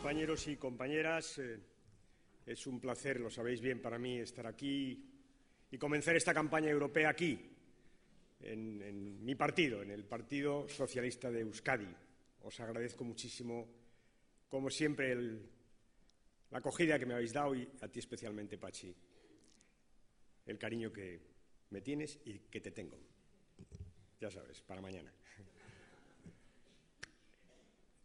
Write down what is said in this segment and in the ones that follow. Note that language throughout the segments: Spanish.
compañeros y compañeras, es un placer, lo sabéis bien, para mí estar aquí y comenzar esta campaña europea aquí, en mi partido, en el Partido Socialista de Euskadi. Os agradezco muchísimo, como siempre, la acogida que me habéis dado y a ti especialmente, Pachi, el cariño que me tienes y que te tengo. Ya sabes, para mañana.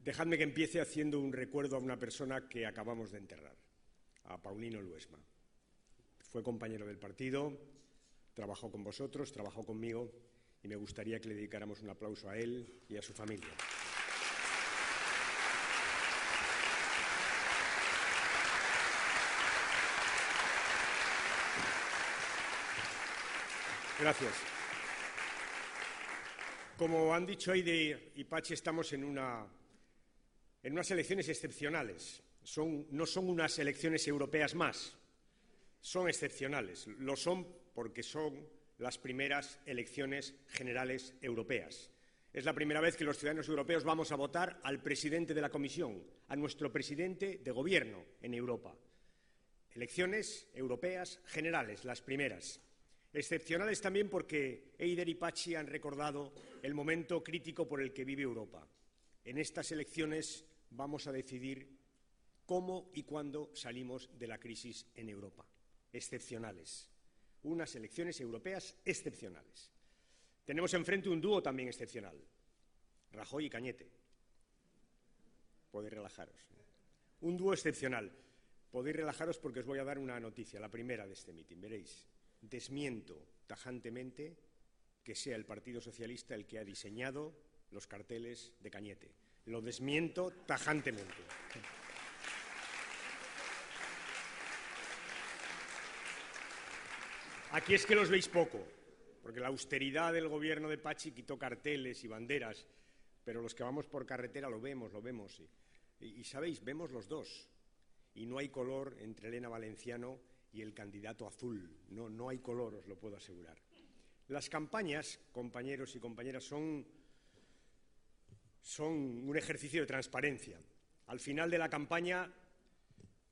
Dejadme que empiece haciendo un recuerdo a una persona que acabamos de enterrar, a Paulino Luesma. Fue compañero del partido, trabajó con vosotros, trabajó conmigo y me gustaría que le dedicáramos un aplauso a él y a su familia. Gracias. Como han dicho Aide y Pachi, estamos en unas elecciones excepcionales. No son unas elecciones europeas más, son excepcionales. Lo son porque son las primeras elecciones generales europeas. Es la primera vez que los ciudadanos europeos vamos a votar al presidente de la Comisión, a nuestro presidente de gobierno en Europa. Elecciones europeas generales, las primeras. Excepcionales también porque Eider y Pachi han recordado el momento crítico por el que vive Europa. En estas elecciones vamos a decidir cómo y cuándo salimos de la crisis en Europa. Excepcionales. Unas elecciones europeas excepcionales. Tenemos enfrente un dúo también excepcional. Rajoy y Cañete. Podéis relajaros. Un dúo excepcional. Podéis relajaros porque os voy a dar una noticia, la primera de este mitin. Veréis. Desmiento tajantemente que sea el Partido Socialista el que ha diseñado los carteles de Cañete. Lo desmiento tajantemente. Aquí es que los veis poco, porque la austeridad del gobierno de Pachi quitó carteles y banderas, pero los que vamos por carretera lo vemos. Y sabéis, vemos los dos. Y no hay color entre Elena Valenciano y el candidato azul. No hay color, os lo puedo asegurar. Las campañas, compañeros y compañeras, son un ejercicio de transparencia. Al final de la campaña,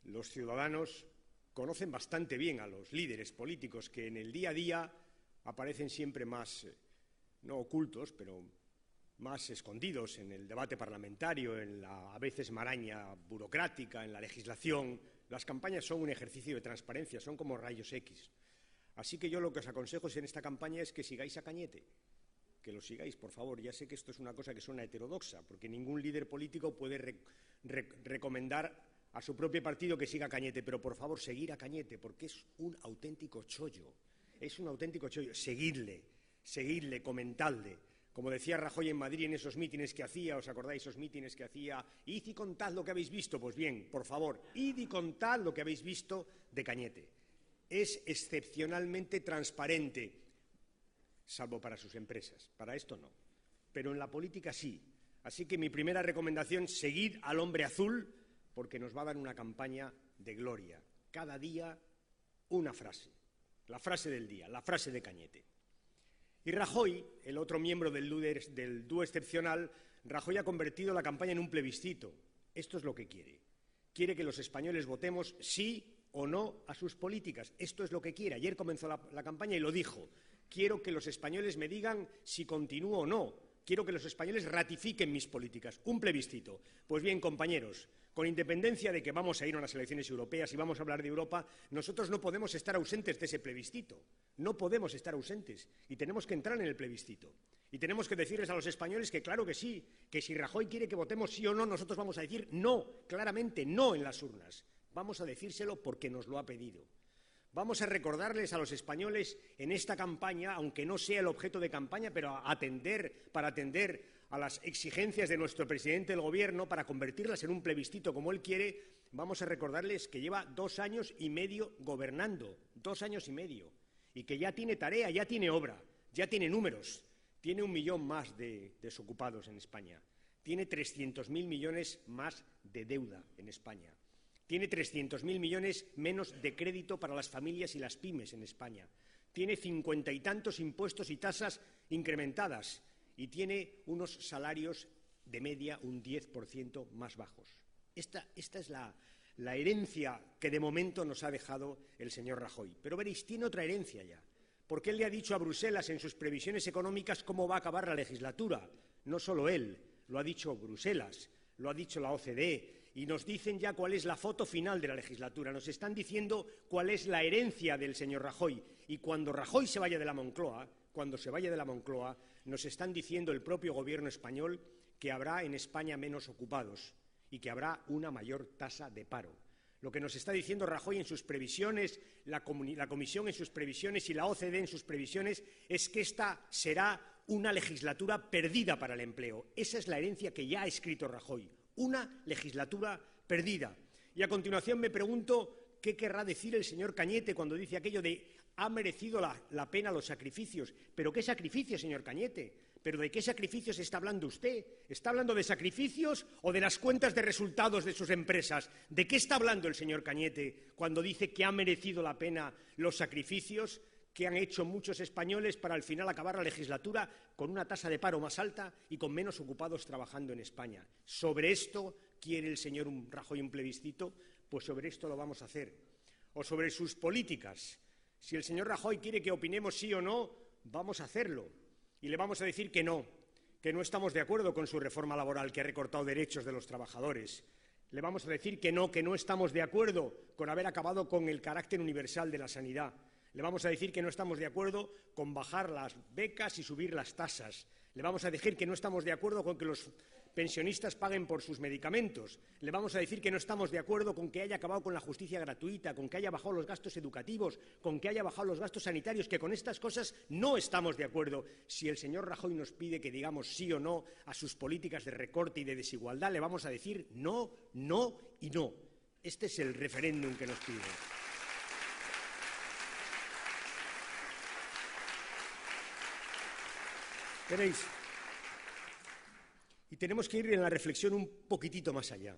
los ciudadanos conocen bastante bien a los líderes políticos que en el día a día aparecen siempre más, no ocultos, pero más escondidos en el debate parlamentario, en la a veces maraña burocrática, en la legislación. Las campañas son un ejercicio de transparencia, son como rayos X. Así que yo lo que os aconsejo en esta campaña es que sigáis a Cañete, que lo sigáis, por favor. Ya sé que esto es una cosa que suena heterodoxa, porque ningún líder político puede recomendar a su propio partido que siga a Cañete, pero por favor, seguir a Cañete, porque es un auténtico chollo. Es un auténtico chollo. Seguidle, comentadle. Como decía Rajoy en Madrid en esos mítines que hacía, ¿os acordáis esos mítines que hacía? Id y contad lo que habéis visto. Pues bien, por favor, id y contad lo que habéis visto de Cañete. Es excepcionalmente transparente, salvo para sus empresas. Para esto no. Pero en la política sí. Así que mi primera recomendación, seguid al hombre azul, porque nos va a dar una campaña de gloria. Cada día una frase. La frase del día, la frase de Cañete. Y Rajoy, el otro miembro del dúo excepcional, Rajoy ha convertido la campaña en un plebiscito. Esto es lo que quiere. Quiere que los españoles votemos sí o no a sus políticas. Esto es lo que quiere. Ayer comenzó la campaña y lo dijo. Quiero que los españoles me digan si continúo o no. Quiero que los españoles ratifiquen mis políticas. Un plebiscito. Pues bien, compañeros, con independencia de que vamos a ir a unas elecciones europeas y vamos a hablar de Europa, nosotros no podemos estar ausentes de ese plebiscito. No podemos estar ausentes y tenemos que entrar en el plebiscito. Y tenemos que decirles a los españoles que claro que sí, que si Rajoy quiere que votemos sí o no, nosotros vamos a decir no, claramente no en las urnas. Vamos a decírselo porque nos lo ha pedido. Vamos a recordarles a los españoles en esta campaña, aunque no sea el objeto de campaña, pero para atender a las exigencias de nuestro presidente del Gobierno, para convertirlas en un plebiscito como él quiere, vamos a recordarles que lleva 2 años y medio gobernando, 2 años y medio, y que ya tiene tarea, ya tiene obra, ya tiene números, tiene 1 millón más de desocupados en España, tiene 300.000 millones más de deuda en España. Tiene 300.000 millones menos de crédito para las familias y las pymes en España. Tiene 50 y tantos impuestos y tasas incrementadas y tiene unos salarios de media un 10% más bajos. Esta es la herencia que de momento nos ha dejado el señor Rajoy. Pero veréis, tiene otra herencia ya, porque él le ha dicho a Bruselas en sus previsiones económicas cómo va a acabar la legislatura. No solo él, lo ha dicho Bruselas, lo ha dicho la OCDE, y nos dicen ya cuál es la foto final de la legislatura. Nos están diciendo cuál es la herencia del señor Rajoy. Y cuando Rajoy se vaya de la Moncloa, nos están diciendo el propio Gobierno español que habrá en España menos ocupados y que habrá una mayor tasa de paro. Lo que nos está diciendo Rajoy en sus previsiones, la Comisión en sus previsiones y la OCDE en sus previsiones es que esta será una legislatura perdida para el empleo. Esa es la herencia que ya ha escrito Rajoy, una legislatura perdida. Y a continuación me pregunto qué querrá decir el señor Cañete cuando dice aquello de «ha merecido la pena los sacrificios». ¿Pero qué sacrificios, señor Cañete? ¿Pero de qué sacrificios está hablando usted? ¿Está hablando de sacrificios o de las cuentas de resultados de sus empresas? ¿De qué está hablando el señor Cañete cuando dice que ha merecido la pena los sacrificios que han hecho muchos españoles para al final acabar la legislatura con una tasa de paro más alta y con menos ocupados trabajando en España? ¿Sobre esto quiere el señor Rajoy un plebiscito? Pues sobre esto lo vamos a hacer. O sobre sus políticas. Si el señor Rajoy quiere que opinemos sí o no, vamos a hacerlo. Y le vamos a decir que no estamos de acuerdo con su reforma laboral que ha recortado derechos de los trabajadores. Le vamos a decir que no estamos de acuerdo con haber acabado con el carácter universal de la sanidad. Le vamos a decir que no estamos de acuerdo con bajar las becas y subir las tasas. Le vamos a decir que no estamos de acuerdo con que los pensionistas paguen por sus medicamentos. Le vamos a decir que no estamos de acuerdo con que haya acabado con la justicia gratuita, con que haya bajado los gastos educativos, con que haya bajado los gastos sanitarios, que con estas cosas no estamos de acuerdo. Si el señor Rajoy nos pide que digamos sí o no a sus políticas de recorte y de desigualdad, le vamos a decir no, no y no. Este es el referéndum que nos pide. Veréis, y tenemos que ir en la reflexión un poquitito más allá,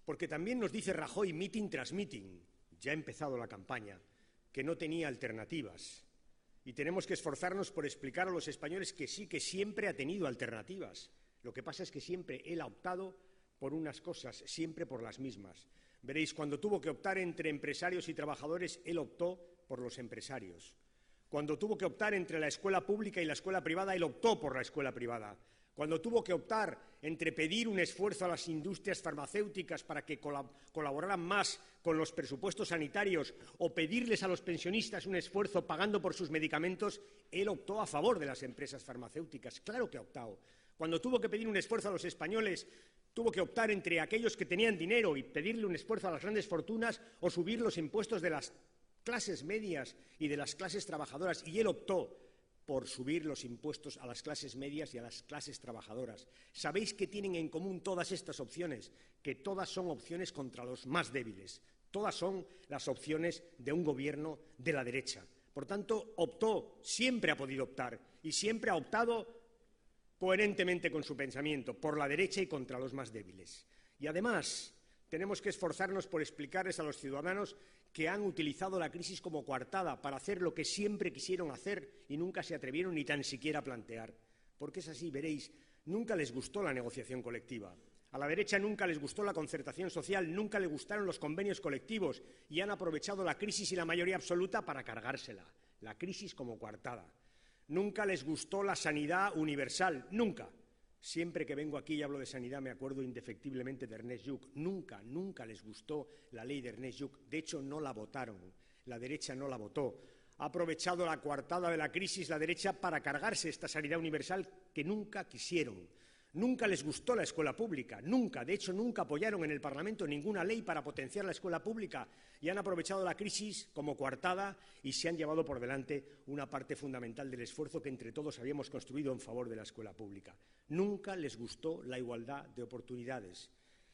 porque también nos dice Rajoy, mitin tras mitin, ya ha empezado la campaña, que no tenía alternativas. Y tenemos que esforzarnos por explicar a los españoles que sí, que siempre ha tenido alternativas. Lo que pasa es que siempre él ha optado por unas cosas, siempre por las mismas. Veréis, cuando tuvo que optar entre empresarios y trabajadores, él optó por los empresarios. Cuando tuvo que optar entre la escuela pública y la escuela privada, él optó por la escuela privada. Cuando tuvo que optar entre pedir un esfuerzo a las industrias farmacéuticas para que colaboraran más con los presupuestos sanitarios o pedirles a los pensionistas un esfuerzo pagando por sus medicamentos, él optó a favor de las empresas farmacéuticas. Claro que ha optado. Cuando tuvo que pedir un esfuerzo a los españoles, tuvo que optar entre aquellos que tenían dinero y pedirle un esfuerzo a las grandes fortunas o subir los impuestos de las clases medias y de las clases trabajadoras, y él optó por subir los impuestos a las clases medias y a las clases trabajadoras. ¿Sabéis qué tienen en común todas estas opciones? Que todas son opciones contra los más débiles. Todas son las opciones de un gobierno de la derecha. Por tanto, optó, siempre ha podido optar, y siempre ha optado coherentemente con su pensamiento, por la derecha y contra los más débiles. Y además, tenemos que esforzarnos por explicarles a los ciudadanos que han utilizado la crisis como coartada para hacer lo que siempre quisieron hacer y nunca se atrevieron ni tan siquiera a plantear. Porque es así, veréis, nunca les gustó la negociación colectiva. A la derecha nunca les gustó la concertación social, nunca les gustaron los convenios colectivos y han aprovechado la crisis y la mayoría absoluta para cargársela, la crisis como coartada. Nunca les gustó la sanidad universal, nunca. Siempre que vengo aquí y hablo de sanidad me acuerdo indefectiblemente de Ernest Lluch. Nunca les gustó la ley de Ernest Lluch. De hecho, no la votaron. La derecha no la votó. Ha aprovechado la coartada de la crisis la derecha para cargarse esta sanidad universal que nunca quisieron. Nunca les gustó la escuela pública, nunca. De hecho, nunca apoyaron en el Parlamento ninguna ley para potenciar la escuela pública y han aprovechado la crisis como coartada y se han llevado por delante una parte fundamental del esfuerzo que entre todos habíamos construido en favor de la escuela pública. Nunca les gustó la igualdad de oportunidades.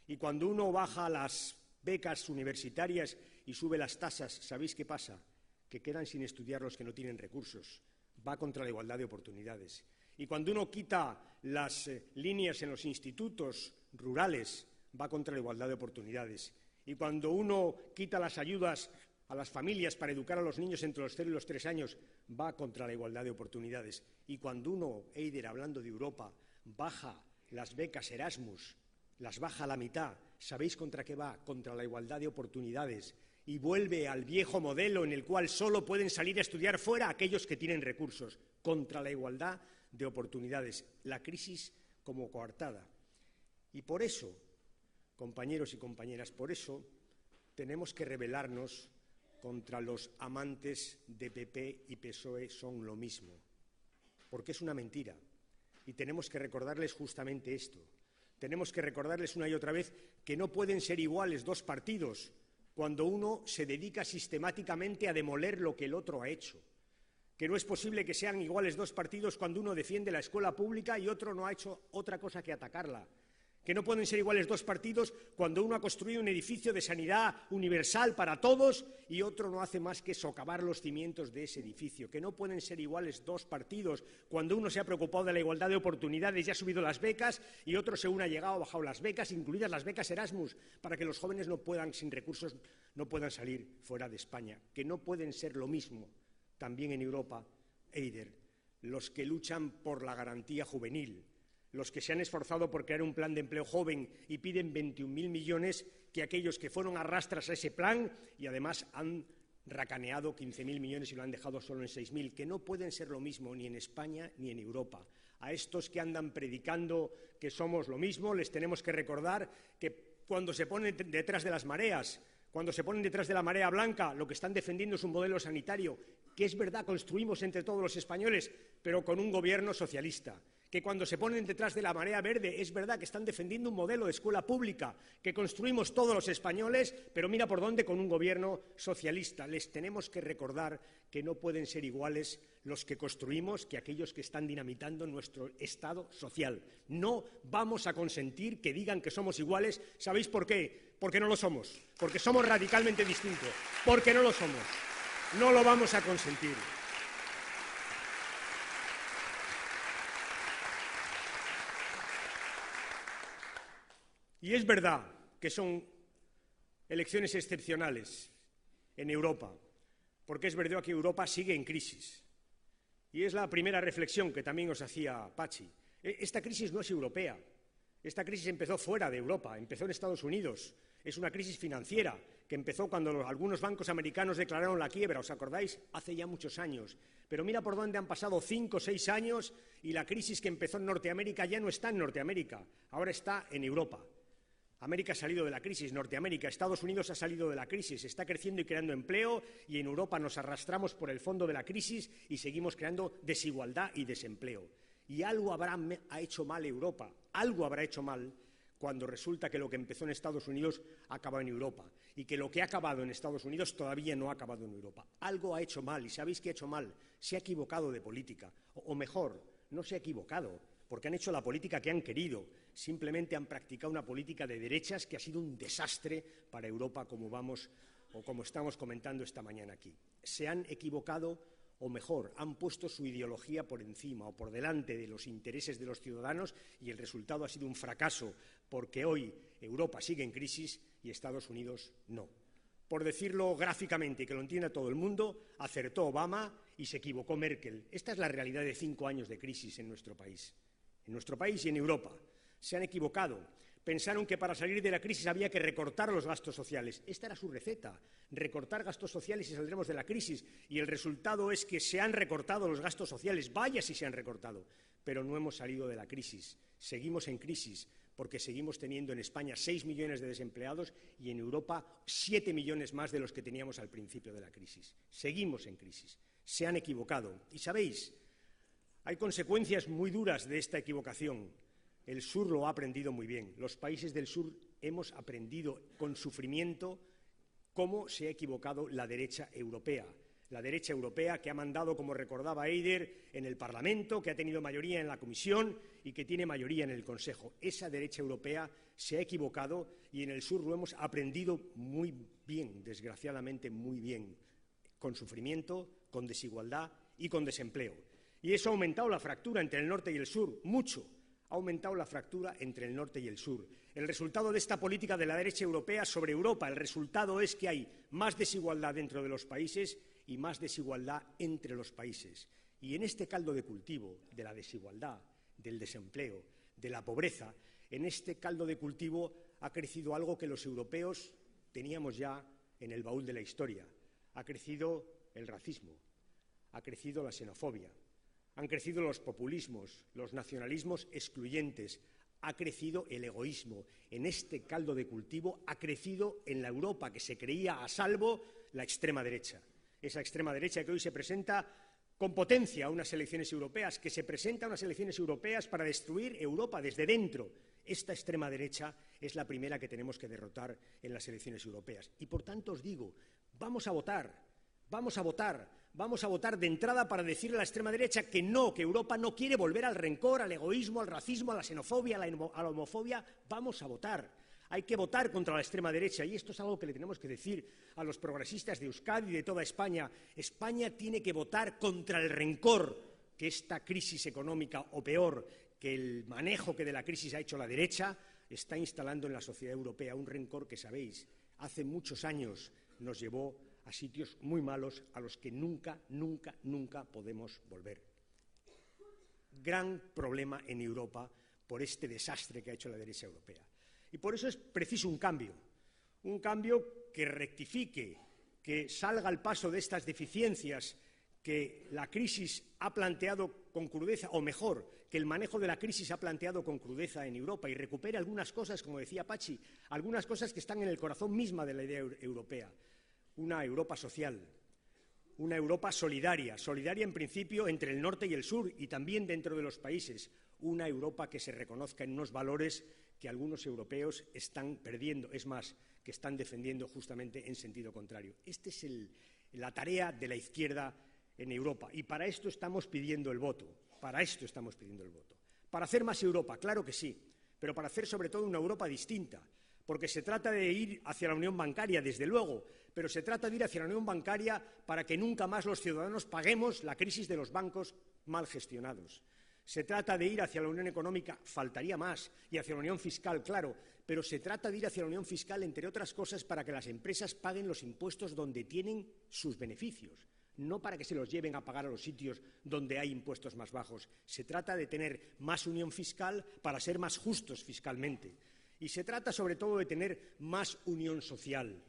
Y cuando uno baja las becas universitarias y sube las tasas, ¿sabéis qué pasa? Que quedan sin estudiar los que no tienen recursos. Va contra la igualdad de oportunidades. Y cuando uno quita las líneas en los institutos rurales, va contra la igualdad de oportunidades. Y cuando uno quita las ayudas a las familias para educar a los niños entre los 0 y los 3 años, va contra la igualdad de oportunidades. Y cuando uno, Eider, hablando de Europa, baja las becas Erasmus las baja a la mitad. ¿Sabéis contra qué va? Contra la igualdad de oportunidades. Y vuelve al viejo modelo en el cual solo pueden salir a estudiar fuera aquellos que tienen recursos, contra la igualdad de oportunidades. La crisis como coartada. Y por eso, compañeros y compañeras, por eso tenemos que rebelarnos contra los amantes de PP y PSOE son lo mismo, porque es una mentira. Y tenemos que recordarles justamente esto. Tenemos que recordarles una y otra vez que no pueden ser iguales dos partidos cuando uno se dedica sistemáticamente a demoler lo que el otro ha hecho. Que no es posible que sean iguales dos partidos cuando uno defiende la escuela pública y otro no ha hecho otra cosa que atacarla. Que no pueden ser iguales dos partidos cuando uno ha construido un edificio de sanidad universal para todos y otro no hace más que socavar los cimientos de ese edificio. Que no pueden ser iguales dos partidos cuando uno se ha preocupado de la igualdad de oportunidades y ha subido las becas y otro, según ha llegado, ha bajado las becas, incluidas las becas Erasmus, para que los jóvenes no puedan, sin recursos, no puedan salir fuera de España. Que no pueden ser lo mismo también en Europa, Eider, los que luchan por la garantía juvenil, los que se han esforzado por crear un plan de empleo joven y piden 21.000 millones, que aquellos que fueron a rastras a ese plan y además han racaneado 15.000 millones y lo han dejado solo en 6.000, que no pueden ser lo mismo ni en España ni en Europa. A estos que andan predicando que somos lo mismo, les tenemos que recordar que cuando se ponen detrás de las mareas, cuando se ponen detrás de la marea blanca, lo que están defendiendo es un modelo sanitario que es verdad construimos entre todos los españoles, pero con un gobierno socialista. Que cuando se ponen detrás de la marea verde es verdad que están defendiendo un modelo de escuela pública que construimos todos los españoles, pero mira por dónde, con un gobierno socialista. Les tenemos que recordar que no pueden ser iguales los que construimos que aquellos que están dinamitando nuestro Estado social. No vamos a consentir que digan que somos iguales. ¿Sabéis por qué? Porque no lo somos, porque somos radicalmente distintos, porque no lo somos. No lo vamos a consentir. Y es verdad que son elecciones excepcionales en Europa, porque es verdad que Europa sigue en crisis. Y es la primera reflexión que también os hacía Pachi. Esta crisis no es europea, esta crisis empezó fuera de Europa, empezó en Estados Unidos. Es una crisis financiera que empezó cuando algunos bancos americanos declararon la quiebra, ¿os acordáis? Hace ya muchos años. Pero mira por dónde han pasado 5 o 6 años y la crisis que empezó en Norteamérica ya no está en Norteamérica, ahora está en Europa. América ha salido de la crisis, Norteamérica, Estados Unidos ha salido de la crisis, está creciendo y creando empleo y en Europa nos arrastramos por el fondo de la crisis y seguimos creando desigualdad y desempleo. Y algo ha hecho mal Europa, algo habrá hecho mal cuando resulta que lo que empezó en Estados Unidos ha acabado en Europa y que lo que ha acabado en Estados Unidos todavía no ha acabado en Europa. Algo ha hecho mal y ¿sabéis qué ha hecho mal? Se ha equivocado de política, o mejor, no se ha equivocado, porque han hecho la política que han querido, simplemente han practicado una política de derechas que ha sido un desastre para Europa, como estamos comentando esta mañana aquí. Se han equivocado, o mejor, han puesto su ideología por encima o por delante de los intereses de los ciudadanos y el resultado ha sido un fracaso, porque hoy Europa sigue en crisis y Estados Unidos no. Por decirlo gráficamente y que lo entienda todo el mundo, acertó Obama y se equivocó Merkel. Esta es la realidad de 5 años de crisis en nuestro país. En nuestro país y en Europa. Se han equivocado. Pensaron que para salir de la crisis había que recortar los gastos sociales. Esta era su receta, recortar gastos sociales y saldremos de la crisis. Y el resultado es que se han recortado los gastos sociales, vaya si se han recortado, pero no hemos salido de la crisis. Seguimos en crisis porque seguimos teniendo en España 6 millones de desempleados y en Europa 7 millones más de los que teníamos al principio de la crisis. Seguimos en crisis. Se han equivocado. Y sabéis, hay consecuencias muy duras de esta equivocación. El sur lo ha aprendido muy bien. Los países del sur hemos aprendido con sufrimiento cómo se ha equivocado la derecha europea. La derecha europea que ha mandado, como recordaba Eider, en el Parlamento, que ha tenido mayoría en la Comisión y que tiene mayoría en el Consejo. Esa derecha europea se ha equivocado y en el sur lo hemos aprendido muy bien, desgraciadamente muy bien, con sufrimiento, con desigualdad y con desempleo. Y eso ha aumentado la fractura entre el norte y el sur, mucho. Ha aumentado la fractura entre el norte y el sur. El resultado de esta política de la derecha europea sobre Europa, el resultado es que hay más desigualdad dentro de los países y más desigualdad entre los países. Y en este caldo de cultivo de la desigualdad, del desempleo, de la pobreza, En este caldo de cultivo ha crecido algo que los europeos teníamos ya en el baúl de la historia. Ha crecido el racismo, ha crecido la xenofobia, han crecido los populismos, los nacionalismos excluyentes, ha crecido el egoísmo. En este caldo de cultivo ha crecido en la Europa que se creía a salvo la extrema derecha. Esa extrema derecha que hoy se presenta con potencia a unas elecciones europeas, que se presenta a unas elecciones europeas para destruir Europa desde dentro. Esta extrema derecha es la primera que tenemos que derrotar en las elecciones europeas. Y por tanto os digo, vamos a votar de entrada para decirle a la extrema derecha que no, que Europa no quiere volver al rencor, al egoísmo, al racismo, a la xenofobia, a la homofobia. Vamos a votar. Hay que votar contra la extrema derecha y esto es algo que le tenemos que decir a los progresistas de Euskadi y de toda España. España tiene que votar contra el rencor que esta crisis económica, o peor, que el manejo que de la crisis ha hecho la derecha, está instalando en la sociedad europea. Un rencor que, sabéis, hace muchos años nos llevó a sitios muy malos a los que nunca podemos volver. Gran problema en Europa por este desastre que ha hecho la derecha europea. Y por eso es preciso un cambio que rectifique, que salga al paso de estas deficiencias que la crisis ha planteado con crudeza, o mejor, que el manejo de la crisis ha planteado con crudeza en Europa y recupere algunas cosas, como decía Pachi, algunas cosas que están en el corazón misma de la idea europea. Una Europa social, una Europa solidaria en principio entre el norte y el sur y también dentro de los países, una Europa que se reconozca en unos valores que algunos europeos están perdiendo, es más, que están defendiendo justamente en sentido contrario. Esta es la tarea de la izquierda en Europa y para esto estamos pidiendo el voto, para hacer más Europa, claro que sí, pero para hacer sobre todo una Europa distinta, porque se trata de ir hacia la unión bancaria, desde luego, pero se trata de ir hacia la unión bancaria para que nunca más los ciudadanos paguemos la crisis de los bancos mal gestionados. Se trata de ir hacia la unión económica, faltaría más, y hacia la unión fiscal, claro, pero se trata de ir hacia la unión fiscal, entre otras cosas, para que las empresas paguen los impuestos donde tienen sus beneficios, no para que se los lleven a pagar a los sitios donde hay impuestos más bajos. Se trata de tener más unión fiscal para ser más justos fiscalmente. Y se trata, sobre todo, de tener más unión social,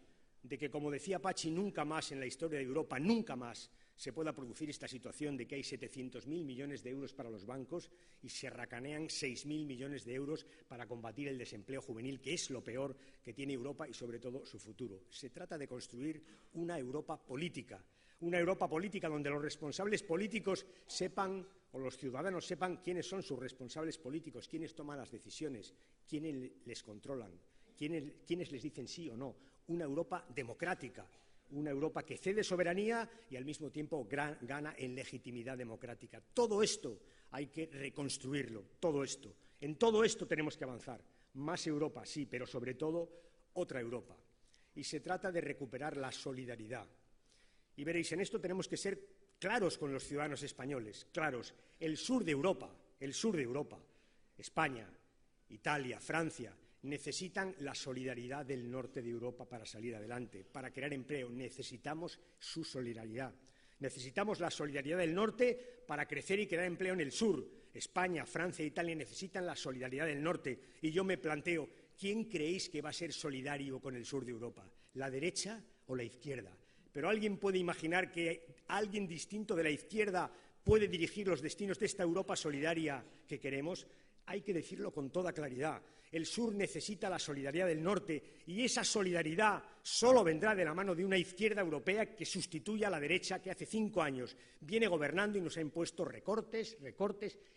de que, como decía Pachi, nunca más en la historia de Europa, nunca más se pueda producir esta situación de que hay 700.000 millones de euros para los bancos y se racanean 6.000 millones de euros para combatir el desempleo juvenil, que es lo peor que tiene Europa y, sobre todo, su futuro. Se trata de construir una Europa política donde los responsables políticos sepan, o los ciudadanos sepan, quiénes son sus responsables políticos, quiénes toman las decisiones, quiénes les controlan, quiénes les dicen sí o no. Una Europa democrática, una Europa que cede soberanía y al mismo tiempo gana en legitimidad democrática. Todo esto hay que reconstruirlo, todo esto. En todo esto tenemos que avanzar. Más Europa, sí, pero sobre todo otra Europa. Y se trata de recuperar la solidaridad. Y veréis, en esto tenemos que ser claros con los ciudadanos españoles, claros. El sur de Europa, España, Italia, Francia, necesitan la solidaridad del norte de Europa para salir adelante, para crear empleo. Necesitamos su solidaridad. Necesitamos la solidaridad del norte para crecer y crear empleo en el sur. España, Francia e Italia necesitan la solidaridad del norte. Y yo me planteo, ¿quién creéis que va a ser solidario con el sur de Europa? ¿La derecha o la izquierda? Pero ¿alguien puede imaginar que alguien distinto de la izquierda puede dirigir los destinos de esta Europa solidaria que queremos? Hay que decirlo con toda claridad. El sur necesita la solidaridad del norte y esa solidaridad solo vendrá de la mano de una izquierda europea que sustituya a la derecha que hace 5 años viene gobernando y nos ha impuesto recortes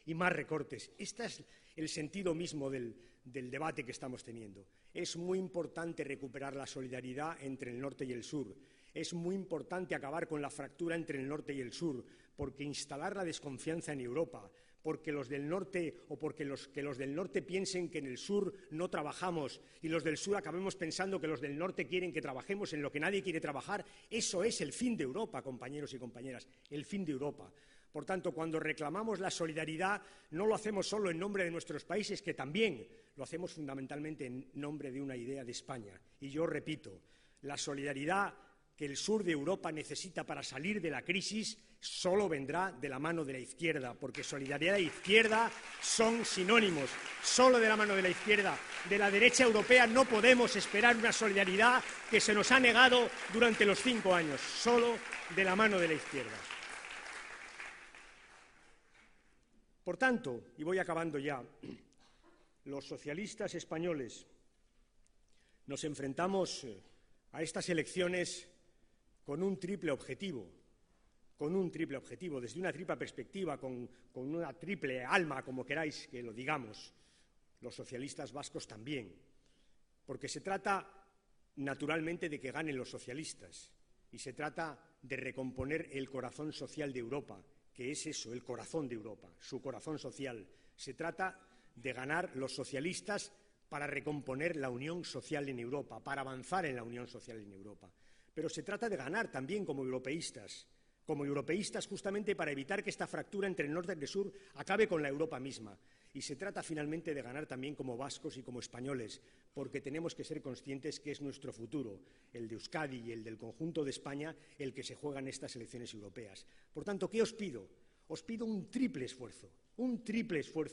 y más recortes. Este es el sentido mismo del debate que estamos teniendo. Es muy importante recuperar la solidaridad entre el norte y el sur. Es muy importante acabar con la fractura entre el norte y el sur, porque instalar la desconfianza en Europa, porque los del norte o porque los del norte piensen que en el sur no trabajamos y los del sur acabemos pensando que los del norte quieren que trabajemos en lo que nadie quiere trabajar, eso es el fin de Europa, compañeros y compañeras, el fin de Europa. Por tanto, cuando reclamamos la solidaridad, no lo hacemos solo en nombre de nuestros países, que también lo hacemos fundamentalmente en nombre de una idea de España. Y yo repito, la solidaridad que el sur de Europa necesita para salir de la crisis solo vendrá de la mano de la izquierda, porque solidaridad e izquierda son sinónimos. Solo de la mano de la izquierda. De la derecha europea no podemos esperar una solidaridad que se nos ha negado durante los 5 años. Solo de la mano de la izquierda. Por tanto, y voy acabando ya, los socialistas españoles nos enfrentamos a estas elecciones con un triple objetivo, desde una triple perspectiva, con una triple alma, como queráis que lo digamos, los socialistas vascos también, porque se trata naturalmente de que ganen los socialistas y se trata de recomponer el corazón social de Europa, que es eso, el corazón de Europa, su corazón social. Se trata de ganar los socialistas para recomponer la unión social en Europa, para avanzar en la unión social en Europa. Pero se trata de ganar también como europeístas justamente para evitar que esta fractura entre el norte y el sur acabe con la Europa misma. Y se trata finalmente de ganar también como vascos y como españoles, porque tenemos que ser conscientes que es nuestro futuro, el de Euskadi y el del conjunto de España, el que se juega en estas elecciones europeas. Por tanto, ¿qué os pido? Os pido un triple esfuerzo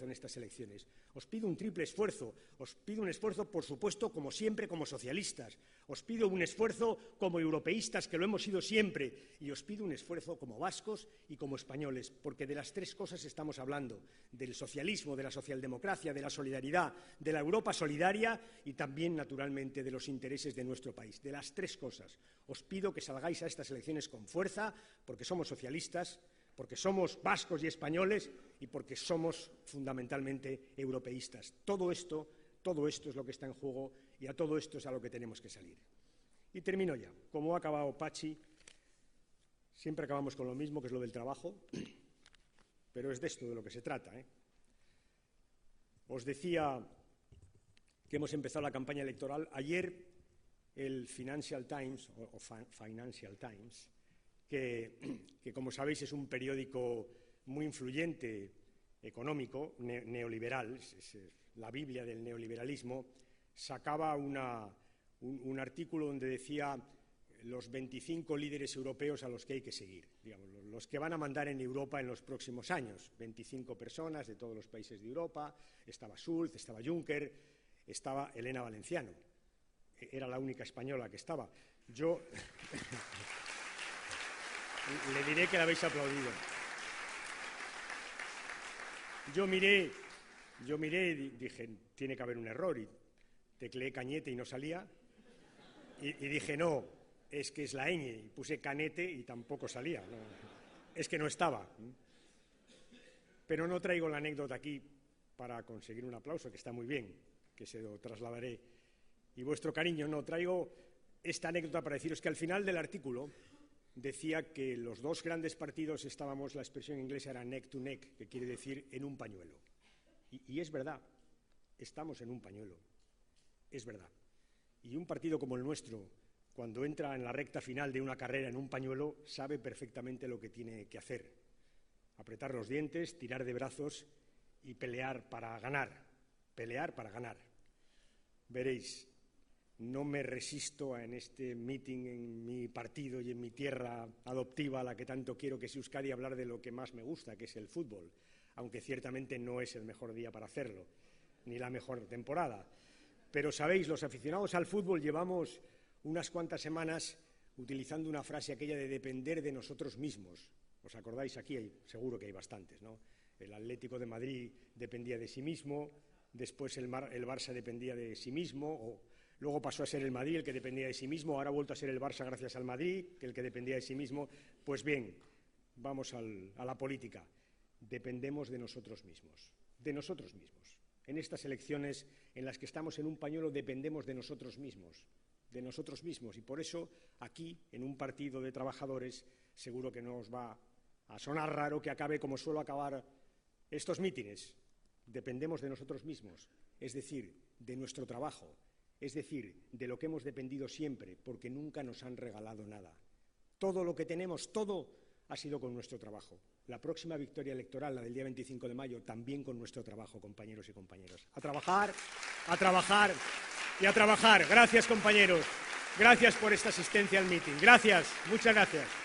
en estas elecciones. Os pido un triple esfuerzo. Os pido un esfuerzo, por supuesto, como siempre, como socialistas. Os pido un esfuerzo como europeístas, que lo hemos sido siempre. Y os pido un esfuerzo como vascos y como españoles, porque de las tres cosas estamos hablando: del socialismo, de la socialdemocracia, de la solidaridad, de la Europa solidaria y también, naturalmente, de los intereses de nuestro país. De las tres cosas. Os pido que salgáis a estas elecciones con fuerza, porque somos socialistas, porque somos vascos y españoles y porque somos fundamentalmente europeístas. Todo esto es lo que está en juego y a todo esto es a lo que tenemos que salir. Y termino ya. Como ha acabado Pachi, siempre acabamos con lo mismo, que es lo del trabajo, pero es de esto de lo que se trata, Os decía que hemos empezado la campaña electoral. Ayer el Financial Times, que como sabéis es un periódico muy influyente económico, neoliberal, es la Biblia del neoliberalismo, sacaba un artículo donde decía los 25 líderes europeos a los que hay que seguir, digamos, los que van a mandar en Europa en los próximos años. 25 personas de todos los países de Europa. Estaba Schulz, estaba Juncker, estaba Elena Valenciano. Era la única española que estaba. Yo le diré que la habéis aplaudido. Yo miré y dije, tiene que haber un error, y tecleé Cañete y no salía, y dije, no, es que es la ñ, y puse Canete y tampoco salía, no, es que no estaba. Pero no traigo la anécdota aquí para conseguir un aplauso, que está muy bien, que se lo trasladaré, y vuestro cariño. No, traigo esta anécdota para deciros que al final del artículo decía que los dos grandes partidos estábamos, la expresión inglesa era neck to neck, que quiere decir en un pañuelo. Y es verdad, estamos en un pañuelo, es verdad. Y un partido como el nuestro, cuando entra en la recta final de una carrera en un pañuelo, sabe perfectamente lo que tiene que hacer: apretar los dientes, tirar de brazos y pelear para ganar. Pelear para ganar. Veréis, no me resisto en este meeting en mi partido y en mi tierra adoptiva, a la que tanto quiero, que es Euskadi, hablar de lo que más me gusta, que es el fútbol, aunque ciertamente no es el mejor día para hacerlo, ni la mejor temporada. Pero sabéis, los aficionados al fútbol llevamos unas cuantas semanas utilizando una frase aquella de depender de nosotros mismos. ¿Os acordáis? Aquí seguro que hay bastantes, ¿no? El Atlético de Madrid dependía de sí mismo, después el Barça dependía de sí mismo, luego pasó a ser el Madrid el que dependía de sí mismo, ahora ha vuelto a ser el Barça gracias al Madrid, que el que dependía de sí mismo. Pues bien, vamos a la política. Dependemos de nosotros mismos, de nosotros mismos. En estas elecciones en las que estamos en un pañuelo dependemos de nosotros mismos, y por eso aquí, en un partido de trabajadores, seguro que no os va a sonar raro que acabe como suelo acabar estos mítines. Dependemos de nosotros mismos, es decir, de nuestro trabajo, es decir, de lo que hemos dependido siempre, porque nunca nos han regalado nada. Todo lo que tenemos, todo ha sido con nuestro trabajo. La próxima victoria electoral, la del día 25 de mayo, también con nuestro trabajo, compañeros y compañeras. A trabajar y a trabajar. Gracias, compañeros. Gracias por esta asistencia al mitin. Gracias, muchas gracias.